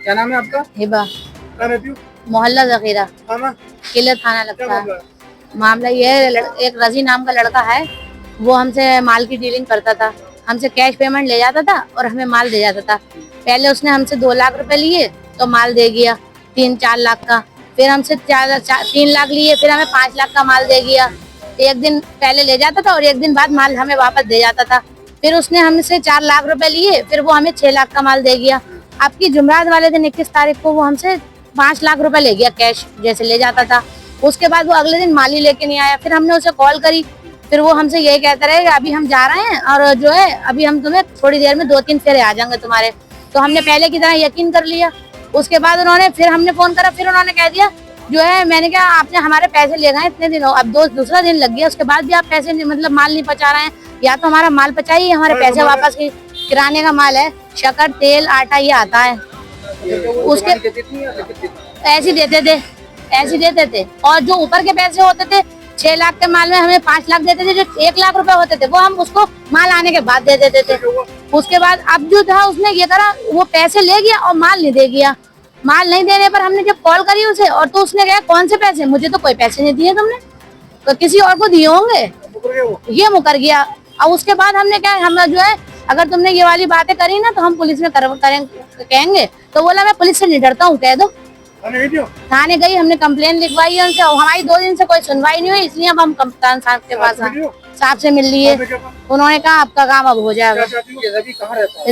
क्या नाम है आपका? हिबा, कहाँ रहती हो? मोहल्ला जखीरा, थाना? किले थाना क्या लगता मामला है। है? मामला ये है, एक रजी नाम का लड़का है, वो हमसे माल की डीलिंग करता था। हमसे कैश पेमेंट ले जाता था और हमें माल दे जाता था। पहले उसने हमसे 2 लाख रुपए लिए तो माल दे गया 3-4 लाख का। फिर हमसे 3 लाख लिए, फिर हमें 5 लाख का माल दे गया। एक दिन पहले ले जाता था और एक दिन बाद माल हमें वापस दे जाता था। फिर उसने हमसे 4 लाख रुपए लिए, फिर वो हमें 6 लाख का माल दे गया। आपकी जुमरात वाले दिन 21 तारीख को वो हमसे 5 लाख रुपए ले गया कैश, जैसे ले जाता था। उसके बाद वो अगले दिन माल ही लेके नहीं आया। फिर हमने उसे कॉल करी, फिर वो हमसे यही कहता रहे कि अभी हम जा रहे हैं और जो है अभी हम तुम्हें थोड़ी देर में 2-3 फेरे आ जाएंगे तुम्हारे। तो हमने पहले की तरह यकीन कर लिया। उसके बाद उन्होंने फिर हमने फोन करा, फिर उन्होंने कह दिया जो है, मैंने कहा आपने हमारे पैसे ले गए इतने दिनों, अब दूसरा दिन लग गया, उसके बाद भी आप पैसे मतलब माल नहीं पहुंचा रहे हैं। या तो हमारा माल पहुंचाइए, हमारे पैसे वापस की। किराने का माल है, शक्कर, तेल, आटा ये आता है। उसके ऐसे देते थे, ऐसे देते थे। और जो ऊपर के पैसे होते थे 6 लाख के माल में हमें 5 लाख देते थे, जो 1 लाख रुपए होते थे वो हम उसको माल आने के बाद दे देते थे। उसके बाद अब जो था उसने ये करा, वो पैसे ले गया और माल नहीं दे गया। माल नहीं देने पर हमने जब कॉल करी उसे, और तो उसने कहा कौन से पैसे, मुझे तो कोई पैसे नहीं दिए तुमने, तो किसी और को दिए होंगे, ये मुकर गया। और उसके बाद हमने क्या, हम जो है अगर तुमने ये वाली बातें करी ना तो हम पुलिस में कहेंगे। तो बोला मैं पुलिस से नहीं डरता हूँ, कह दो। थाने गई, हमने कंप्लेन लिखवाई है उनसे, हमारी 2 दिन से कोई सुनवाई नहीं हुई, इसलिए अब हम कप्तान साहब के पास साहब से मिल लिए। उन्होंने कहा आपका काम अब हो जाएगा।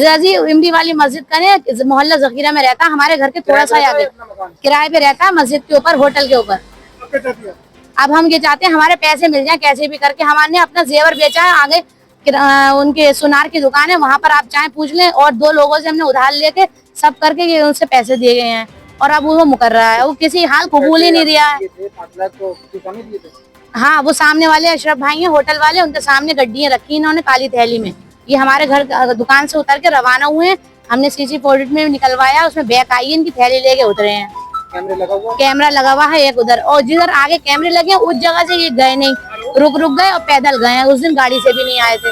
रजी इमली वाली मस्जिद का ने मोहल्ला जखीरा में रहता, हमारे घर के थोड़ा सा आगे किराए पे रहता है, मस्जिद के ऊपर, होटल के ऊपर। अब हम ये चाहते हैं हमारे पैसे मिल जाए कैसे भी करके। हमारे अपना जेवर बेचा है, आगे उनके सुनार की दुकान है, वहाँ पर आप चाहे पूछ लें। और 2 लोगों से हमने उधार लेके सब करके ये उनसे पैसे दिए गए हैं, और अब वो मुकर रहा है, वो किसी हाल कबूल ही नहीं दिया है। हाँ, वो सामने वाले अशरफ भाई हैं, होटल वाले, उनके सामने गड्डियां रखी इन्होंने काली थैली में। ये हमारे घर दुकान से उतर के रवाना हुए हैं, हमने सीसी ऑडिट में निकलवाया, उसमें बैग आई है, इनकी थैली लेके उतरे हैं। कैमरा लगा हुआ है एक उधर, और जिधर आगे कैमरे लगे उस जगह से ये गए नहीं, रुक गए और पैदल गए हैं। उस दिन गाड़ी से भी नहीं आए थे।